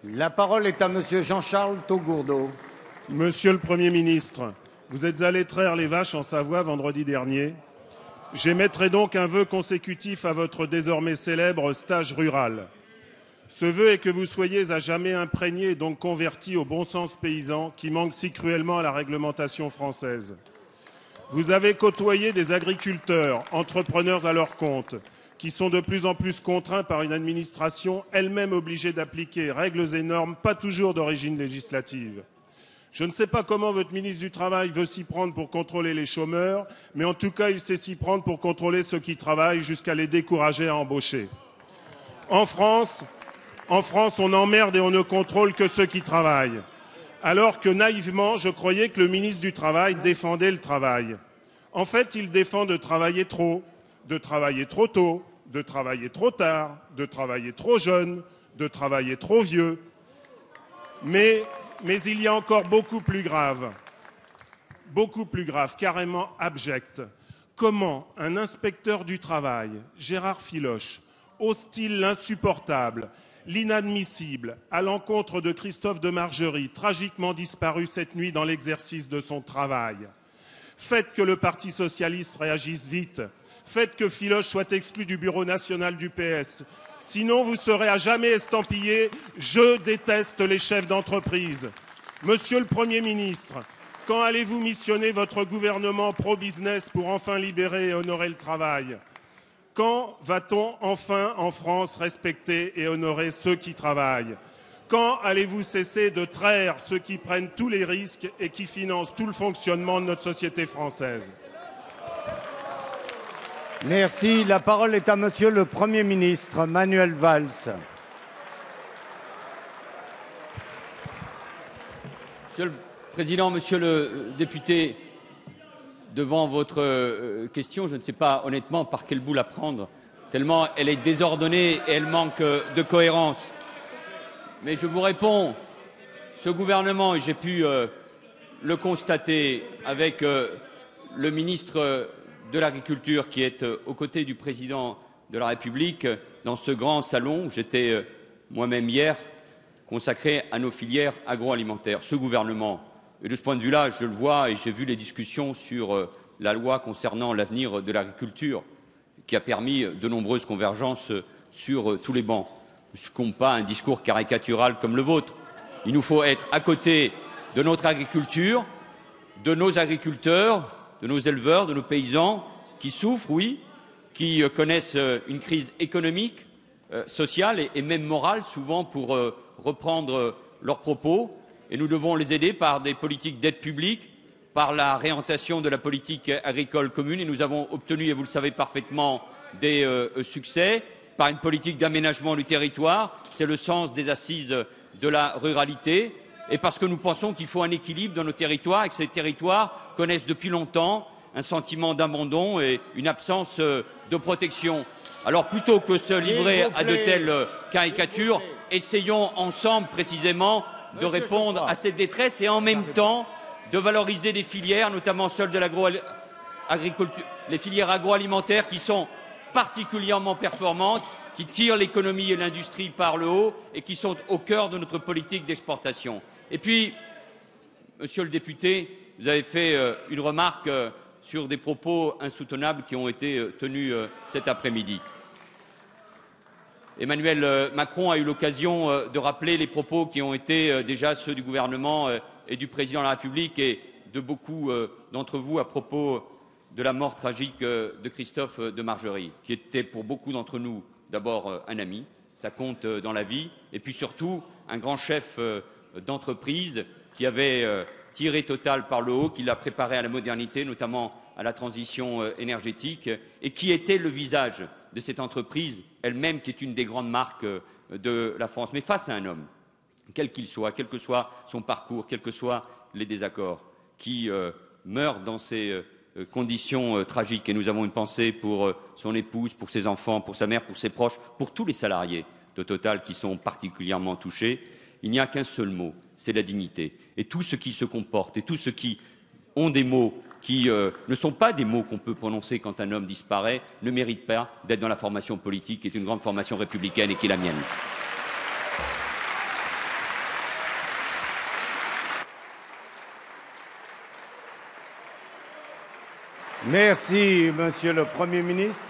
La parole est à Monsieur Jean-Charles Taugourdeau. Monsieur le Premier ministre, vous êtes allé traire les vaches en Savoie vendredi dernier. J'émettrai donc un vœu consécutif à votre désormais célèbre stage rural. Ce vœu est que vous soyez à jamais imprégné et donc converti au bon sens paysan qui manque si cruellement à la réglementation française. Vous avez côtoyé des agriculteurs, entrepreneurs à leur compte, qui sont de plus en plus contraints par une administration elle-même obligée d'appliquer règles et normes pas toujours d'origine législative. Je ne sais pas comment votre ministre du Travail veut s'y prendre pour contrôler les chômeurs, mais en tout cas, il sait s'y prendre pour contrôler ceux qui travaillent jusqu'à les décourager à embaucher. En France, on emmerde et on ne contrôle que ceux qui travaillent. Alors que naïvement, je croyais que le ministre du Travail défendait le travail. En fait, il défend de travailler trop tôt, de travailler trop tard, de travailler trop jeune, de travailler trop vieux. Mais il y a encore beaucoup plus grave, carrément abject. Comment un inspecteur du travail, Gérard Filoche, ose-t-il l'insupportable, l'inadmissible, à l'encontre de Christophe de Margerie, tragiquement disparu cette nuit dans l'exercice de son travail? Faites que le Parti socialiste réagisse vite. Faites que Filoche soit exclu du bureau national du PS. Sinon, vous serez à jamais estampillé « Je déteste les chefs d'entreprise ». Monsieur le Premier ministre, quand allez-vous missionner votre gouvernement pro-business pour enfin libérer et honorer le travail? Quand va-t-on enfin, en France, respecter et honorer ceux qui travaillent? Quand allez-vous cesser de traire ceux qui prennent tous les risques et qui financent tout le fonctionnement de notre société française? Merci. La parole est à Monsieur le Premier ministre, Manuel Valls. Monsieur le Président, Monsieur le député, devant votre question, je ne sais pas honnêtement par quel bout la prendre, tellement elle est désordonnée et elle manque de cohérence. Mais je vous réponds, ce gouvernement, et j'ai pu le constater avec le ministre de l'Agriculture qui est aux côtés du Président de la République dans ce grand salon, j'étais moi-même hier, consacré à nos filières agroalimentaires. Ce gouvernement, et de ce point de vue-là, je le vois et j'ai vu les discussions sur la loi concernant l'avenir de l'agriculture qui a permis de nombreuses convergences sur tous les bancs. Ce n'est pas un discours caricatural comme le vôtre. Il nous faut être à côté de notre agriculture, de nos agriculteurs, de nos éleveurs, de nos paysans qui souffrent, oui, qui connaissent une crise économique, sociale et même morale, souvent pour reprendre leurs propos. Et nous devons les aider par des politiques d'aide publique, par la réorientation de la politique agricole commune. Et nous avons obtenu, et vous le savez parfaitement, des succès, par une politique d'aménagement du territoire. C'est le sens des assises de la ruralité. Et parce que nous pensons qu'il faut un équilibre dans nos territoires et que ces territoires connaissent depuis longtemps un sentiment d'abandon et une absence de protection. Alors plutôt que se livrer à de telles caricatures, essayons ensemble précisément de répondre à cette détresse et en même temps de valoriser des filières, notamment celles de l'agriculture, les filières agroalimentaires qui sont particulièrement performantes, qui tirent l'économie et l'industrie par le haut et qui sont au cœur de notre politique d'exportation. Et puis, monsieur le député, vous avez fait une remarque sur des propos insoutenables qui ont été tenus cet après-midi. Emmanuel Macron a eu l'occasion de rappeler les propos qui ont été déjà ceux du gouvernement et du président de la République et de beaucoup d'entre vous à propos de la mort tragique de Christophe de Margerie, qui était pour beaucoup d'entre nous d'abord un ami, ça compte dans la vie, et puis surtout un grand chef d'entreprise qui avait tiré Total par le haut, qui l'a préparé à la modernité, notamment à la transition énergétique, et qui était le visage de cette entreprise elle-même, qui est une des grandes marques de la France. Mais face à un homme, quel qu'il soit, quel que soit son parcours, quels que soient les désaccords, qui meurt dans ces conditions tragiques, et nous avons une pensée pour son épouse, pour ses enfants, pour sa mère, pour ses proches, pour tous les salariés de Total qui sont particulièrement touchés, il n'y a qu'un seul mot, c'est la dignité. Et tous ceux qui se comportent et tous ceux qui ont des mots qui ne sont pas des mots qu'on peut prononcer quand un homme disparaît, ne méritent pas d'être dans la formation politique qui est une grande formation républicaine et qui est la mienne. Merci, Monsieur le Premier ministre.